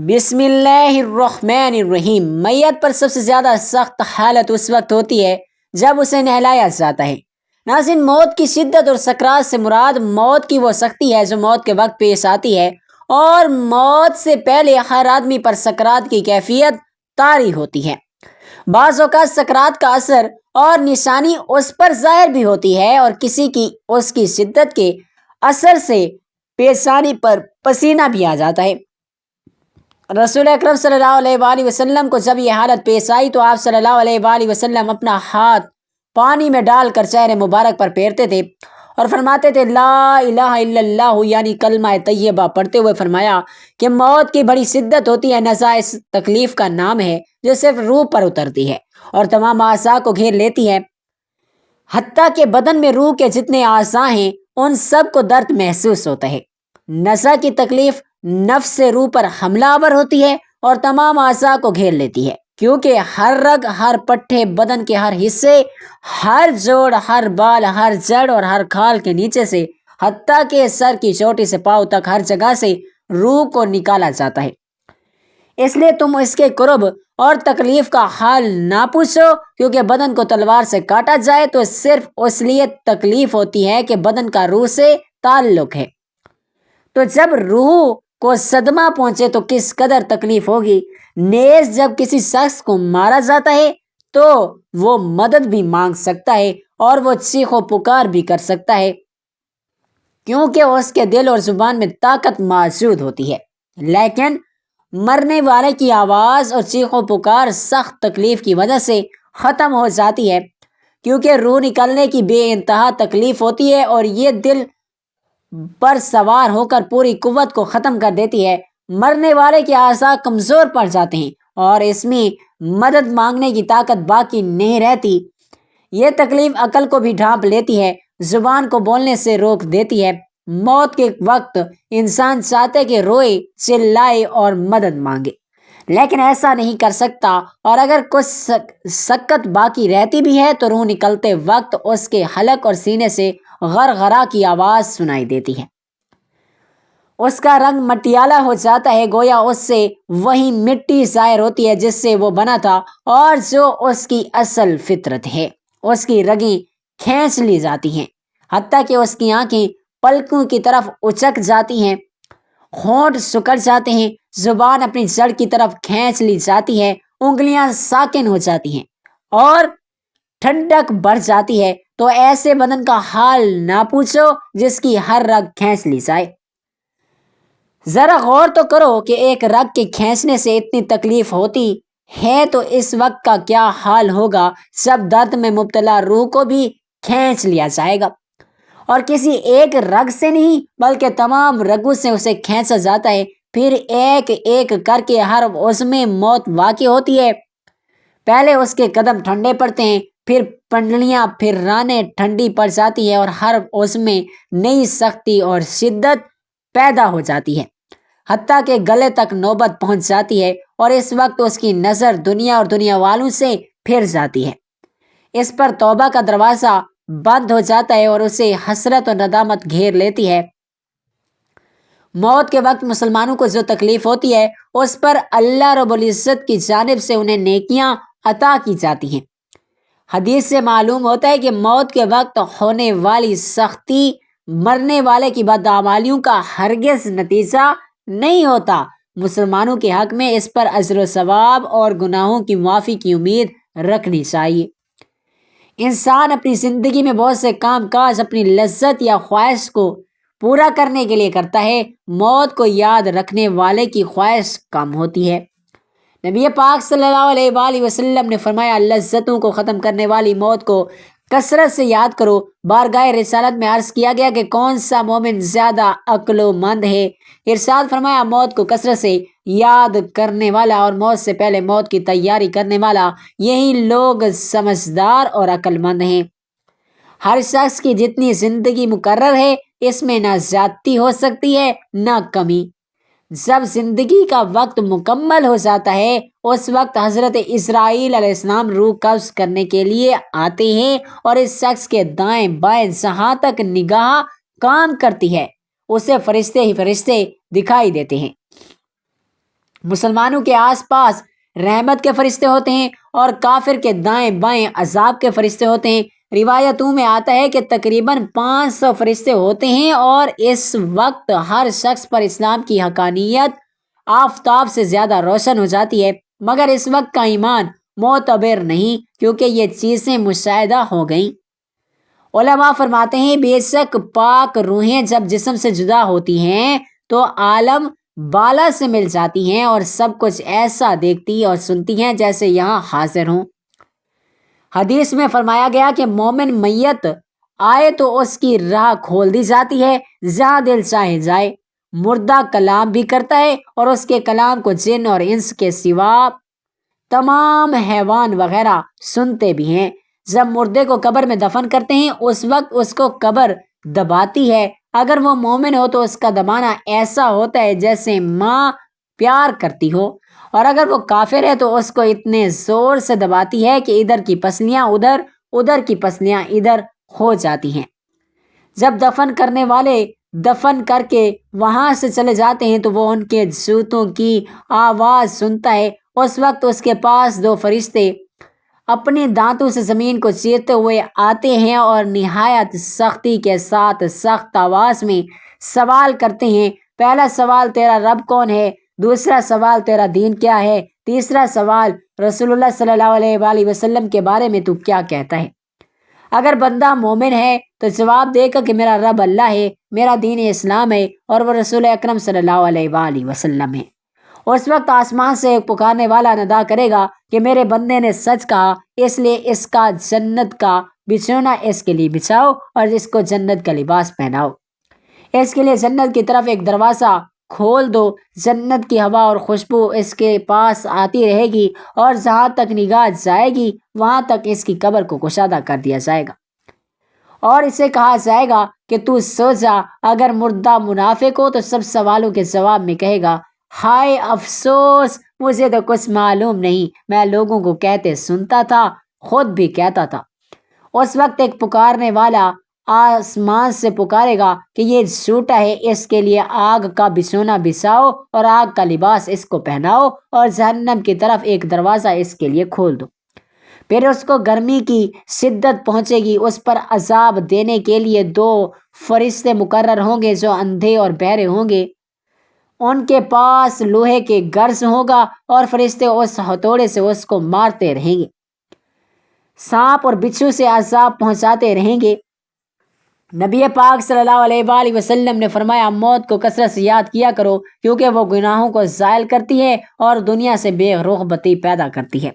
بسم اللہ الرحمن الرحیم۔ میت پر سب سے زیادہ سخت حالت اس وقت ہوتی ہے جب اسے نہلایا جاتا ہے۔ ناظرین، موت کی شدت اور سکرات سے مراد موت کی وہ سختی ہے جو موت کے وقت پیش آتی ہے، اور موت سے پہلے ہر آدمی پر سکرات کی کیفیت طاری ہوتی ہے۔ بعض اوقات سکرات کا اثر اور نشانی اس پر ظاہر بھی ہوتی ہے، اور کسی کی اس کی شدت کے اثر سے پیشانی پر پسینہ بھی آ جاتا ہے۔ رسول اکرم صلی اللہ علیہ وآلہ وسلم کو جب یہ حالت پیش آئی تو آپ صلی اللہ علیہ وآلہ وسلم اپنا ہاتھ پانی میں ڈال کر چہرے مبارک پر پھیرتے تھے اور فرماتے تھے لا الہ الا اللہ، یعنی کلمہ طیبہ پڑھتے ہوئے فرمایا کہ موت کی بڑی شدت ہوتی ہے۔ نزع اس تکلیف کا نام ہے جو صرف روح پر اترتی ہے اور تمام اعضاء کو گھیر لیتی ہے، حتیٰ کہ بدن میں روح کے جتنے اعضاء ہیں ان سب کو درد محسوس ہوتا ہے۔ نزع کی تکلیف نفس سے روح پر حملہ آور ہوتی ہے اور تمام اعضاء کو گھیر لیتی ہے، کیونکہ ہر رگ، ہر پٹھے، بدن کے ہر حصے، ہر جوڑ، ہر بال، ہر جڑ اور ہر کھال کے نیچے سے حتیٰ کہ سر کی چوٹی سے پاؤں تک ہر جگہ سے روح کو نکالا جاتا ہے۔ اس لیے تم اس کے قرب اور تکلیف کا حال نہ پوچھو، کیونکہ بدن کو تلوار سے کاٹا جائے تو صرف اس لیے تکلیف ہوتی ہے کہ بدن کا روح سے تعلق ہے، تو جب روح کو صدمہ پہنچے تو کس قدر تکلیف ہوگی۔ نیز جب کسی شخص کو مارا جاتا ہے تو وہ مدد بھی مانگ سکتا ہے اور وہ چیخ و پکار بھی کر سکتا ہے، کیونکہ اس کے دل اور زبان میں طاقت موجود ہوتی ہے، لیکن مرنے والے کی آواز اور چیخ و پکار سخت تکلیف کی وجہ سے ختم ہو جاتی ہے، کیونکہ روح نکلنے کی بے انتہا تکلیف ہوتی ہے اور یہ دل پر سوار ہو کر پوری قوت کو ختم کر دیتی ہے۔ مرنے والے کے اعضاء کمزور پڑ جاتے ہیں اور اس میں مدد مانگنے کی طاقت باقی نہیں رہتی۔ یہ تکلیف عقل کو بھی ڈھانپ لیتی ہے، زبان کو بولنے سے روک دیتی ہے۔ موت کے وقت انسان چاہتا ہے کہ روئے، چلائے اور مدد مانگے، لیکن ایسا نہیں کر سکتا، اور اگر کچھ سکت باقی رہتی بھی ہے تو روح نکلتے وقت اس کے حلق اور سینے سے غرغرہ کی آواز سنائی دیتی ہے۔ اس کا رنگ مٹیالہ ہو جاتا ہے، گویا اس سے وہی مٹی ظاہر ہوتی ہے جس سے وہ بنا تھا، اور جو اس کی اصل فطرت ہے۔ اس کی رگیں کھینچ لی جاتی ہیں، حتیٰ کہ اس کی آنکھیں پلکوں کی طرف اچک جاتی ہیں، ہونٹ سکڑ جاتے ہیں، زبان اپنی جڑ کی طرف کھینچ لی جاتی ہے، انگلیاں ساکن ہو جاتی ہیں اور ٹھنڈک بڑھ جاتی ہے۔ تو ایسے بدن کا حال نہ پوچھو جس کی ہر رگ کھینچ لی جائے۔ ذرا غور تو کرو کہ ایک رگ کے کھینچنے سے اتنی تکلیف ہوتی ہے تو اس وقت کا کیا حال ہوگا جب درد میں مبتلا روح کو بھی کھینچ لیا جائے گا، اور کسی ایک رگ سے نہیں بلکہ تمام رگوں سے اسے کھینچا جاتا ہے۔ پھر ایک ایک کر کے ہر عضو میں موت واقع ہوتی ہے۔ پہلے اس کے قدم ٹھنڈے پڑتے ہیں، پھر پنڈلیاں، پھر رانیں ٹھنڈی پڑ جاتی ہے اور ہر عضو میں نئی سختی اور شدت پیدا ہو جاتی ہے، حتیٰ کہ گلے تک نوبت پہنچ جاتی ہے، اور اس وقت اس کی نظر دنیا اور دنیا والوں سے پھر جاتی ہے۔ اس پر توبہ کا دروازہ بند ہو جاتا ہے اور اسے حسرت اور ندامت گھیر لیتی ہے۔ موت کے وقت مسلمانوں کو جو تکلیف ہوتی ہے اس پر اللہ رب العزت کی جانب سے انہیں نیکیاں عطا کی جاتی ہیں۔ حدیث سے معلوم ہوتا ہے کہ موت کے وقت ہونے والی سختی مرنے والے کی بدعمالیوں کا ہرگز نتیجہ نہیں ہوتا۔ مسلمانوں کے حق میں اس پر اجر و ثواب اور گناہوں کی معافی کی امید رکھنی چاہیے۔ انسان اپنی زندگی میں بہت سے کام کاج اپنی لذت یا خواہش کو پورا کرنے کے لیے کرتا ہے، موت کو یاد رکھنے والے کی خواہش کم ہوتی ہے۔ نبی پاک صلی اللہ علیہ وآلہ وسلم نے فرمایا، لذتوں کو ختم کرنے والی موت کو کثرت سے یاد کرو۔ بارگاہ رسالت میں عرض کیا گیا کہ کون سا مومن زیادہ عقل و مند ہے؟ ارشاد فرمایا، موت کو کثرت سے یاد کرنے والا اور موت سے پہلے موت کی تیاری کرنے والا، یہی لوگ سمجھدار اور عقل مند ہیں۔ ہر شخص کی جتنی زندگی مقرر ہے اس میں نہ زیادتی ہو سکتی ہے نہ کمی۔ جب زندگی کا وقت مکمل ہو جاتا ہے اس وقت حضرت اسرائیل علیہ السلام روح قبض کرنے کے لیے آتے ہیں، اور اس شخص کے دائیں بائیں جہاں تک نگاہ کام کرتی ہے اسے فرشتے ہی فرشتے دکھائی دیتے ہیں۔ مسلمانوں کے آس پاس رحمت کے فرشتے ہوتے ہیں اور کافر کے دائیں بائیں عذاب کے فرشتے ہوتے ہیں۔ روایتوں میں آتا ہے کہ تقریباً 500 فرشتے ہوتے ہیں اور اس وقت ہر شخص پر اسلام کی حقانیت آفتاب سے زیادہ روشن ہو جاتی ہے، مگر اس وقت کا ایمان معتبر نہیں کیونکہ یہ چیزیں مشاہدہ ہو گئیں۔ علماء فرماتے ہیں بے شک پاک روحیں جب جسم سے جدا ہوتی ہیں تو عالم بالا سے مل جاتی ہیں اور سب کچھ ایسا دیکھتی اور سنتی ہیں جیسے یہاں حاضر ہوں۔ حدیث میں فرمایا گیا کہ مومن میت آئے تو اس کی راہ کھول دی جاتی ہے جہاں دل چاہے جائے۔ مردہ کلام بھی کرتا ہے اور اس کے کلام کو جن اور انس کے سوا تمام حیوان وغیرہ سنتے بھی ہیں۔ جب مردے کو قبر میں دفن کرتے ہیں اس وقت اس کو قبر دباتی ہے۔ اگر وہ مومن ہو تو اس کا دبانا ایسا ہوتا ہے جیسے ماں پیار کرتی ہو، اور اگر وہ کافر ہے تو اس کو اتنے زور سے دباتی ہے کہ ادھر کی پسلیاں ادھر، ادھر کی پسلیاں ادھر ہو جاتی ہیں۔ جب دفن کرنے والے دفن کر کے وہاں سے چلے جاتے ہیں تو وہ ان کے جوتوں کی آواز سنتا ہے۔ اس وقت اس کے پاس 2 فرشتے اپنے دانتوں سے زمین کو چیرتے ہوئے آتے ہیں اور نہایت سختی کے ساتھ سخت آواز میں سوال کرتے ہیں۔ پہلا سوال تیرا رب کون ہے؟ دوسرا سوال تیرا دین کیا ہے؟ تیسرا سوال رسول اللہ صلی اللہ علیہ وآلہ وسلم کے بارے میں تو کیا کہتا ہے؟ اگر بندہ مومن ہے تو جواب دے گا کہ میرا رب اللہ ہے، میرا دین اسلام ہے اور وہ رسول اکرم صلی اللہ علیہ وآلہ وسلم ہے۔ اس وقت آسمان سے ایک پکارنے والا ندا کرے گا کہ میرے بندے نے سچ کہا، اس لیے اس کا جنت کا بچھونا اس کے لیے بچھاؤ اور اس کو جنت کا لباس پہناؤ۔ اس کے لیے جنت کی طرف ایک دروازہ کھول دو، جنت کی ہوا اور خوشبو اس کے پاس آتی رہے گی اور جہاں تک نگاہ جائے گی وہاں تک اس کی قبر کو کشادہ کر دیا جائے گا اور اسے کہا جائے گا کہ تو سو جا۔ اگر مردہ منافق ہو تو سب سوالوں کے جواب میں کہے گا ہائے افسوس، مجھے تو کچھ معلوم نہیں، میں لوگوں کو کہتے سنتا تھا، خود بھی کہتا تھا۔ اس وقت ایک پکارنے والا آسمان سے پکارے گا کہ یہ جھوٹا ہے، اس کے لیے آگ کا بچھونا بچھاؤ اور آگ کا لباس اس کو پہناؤ اور جہنم کی طرف ایک دروازہ اس کے لیے کھول دو۔ پھر اس کو گرمی کی شدت پہنچے گی، اس پر عذاب دینے کے لیے 2 فرشتے مقرر ہوں گے جو اندھے اور بہرے ہوں گے۔ ان کے پاس لوہے کے گرز ہوگا اور فرشتے اس ہتھوڑے سے اس کو مارتے رہیں گے، سانپ اور بچھو سے عذاب پہنچاتے رہیں گے۔ نبی پاک صلی اللہ علیہ وآلہ وسلم نے فرمایا موت کو کثرت سے یاد کیا کرو کیونکہ وہ گناہوں کو زائل کرتی ہے اور دنیا سے بے رغبتی پیدا کرتی ہے۔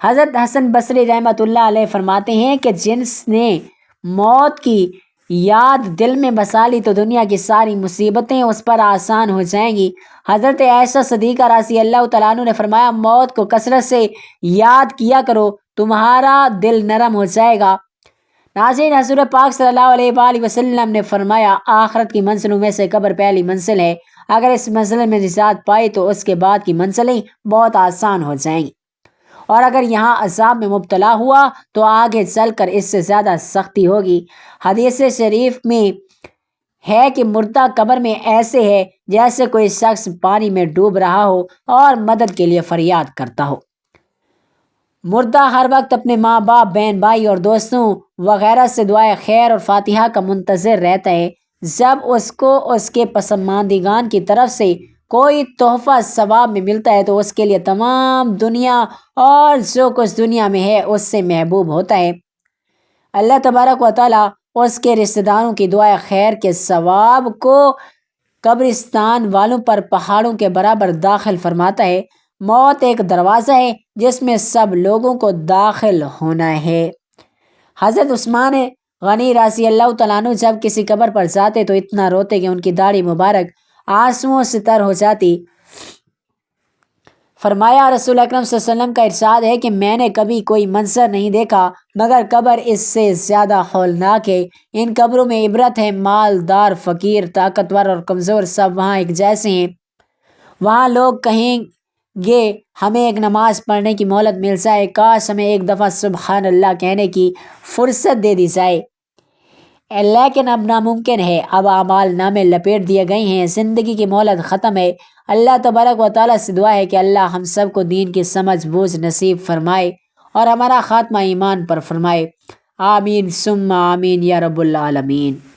حضرت حسن بصری رحمۃ اللہ علیہ فرماتے ہیں کہ جس نے موت کی یاد دل میں بسا لی تو دنیا کی ساری مصیبتیں اس پر آسان ہو جائیں گی۔ حضرت عائشہ صدیقہ رضی اللہ تعالیٰ عنہ نے فرمایا موت کو کثرت سے یاد کیا کرو، تمہارا دل نرم ہو جائے گا۔ ناظرین، حضور پاک صلی اللہ علیہ وآلہ وسلم نے فرمایا آخرت کی منزلوں میں سے قبر پہلی منزل ہے، اگر اس منزل میں نجات پائی تو اس کے بعد کی منزلیں بہت آسان ہو جائیں گی، اور اگر یہاں عذاب میں مبتلا ہوا تو آگے چل کر اس سے زیادہ سختی ہوگی۔ حدیث شریف میں ہے کہ مردہ قبر میں ایسے ہے جیسے کوئی شخص پانی میں ڈوب رہا ہو اور مدد کے لیے فریاد کرتا ہو۔ مردہ ہر وقت اپنے ماں باپ، بہن بھائی اور دوستوں وغیرہ سے دعائے خیر اور فاتحہ کا منتظر رہتا ہے۔ جب اس کو اس کے پسماندگان کی طرف سے کوئی تحفہ ثواب میں ملتا ہے تو اس کے لیے تمام دنیا اور جو کچھ دنیا میں ہے اس سے محبوب ہوتا ہے۔ اللہ تبارک و تعالیٰ اس کے رشتہ داروں کی دعائے خیر کے ثواب کو قبرستان والوں پر پہاڑوں کے برابر داخل فرماتا ہے۔ موت ایک دروازہ ہے جس میں سب لوگوں کو داخل ہونا ہے۔ حضرت عثمان غنی رضی اللہ تعالیٰ عنہ جب کسی قبر پر جاتے تو اتنا روتے کہ ان کی داڑھی مبارک آنسوؤں سے تر ہو جاتی۔ فرمایا رسول اکرم صلی اللہ علیہ وسلم کا ارشاد ہے کہ میں نے کبھی کوئی منظر نہیں دیکھا مگر قبر اس سے زیادہ ہولناک ہے۔ ان قبروں میں عبرت ہے، مالدار، فقیر، طاقتور اور کمزور سب وہاں ایک جیسے ہیں۔ وہاں لوگ کہیں گے ہمیں ایک نماز پڑھنے کی مہلت مل جائے، کاش ہمیں ایک دفعہ سبحان اللہ کہنے کی فرصت دے دی جائے، لیکن اب ناممکن ہے، اب اعمال نامے لپیٹ دیے گئے ہیں، زندگی کی مہلت ختم ہے۔ اللہ تبارک و تعالیٰ سے دعا ہے کہ اللہ ہم سب کو دین کی سمجھ بوجھ نصیب فرمائے اور ہمارا خاتمہ ایمان پر فرمائے۔ آمین ثم آمین یا رب العالمین۔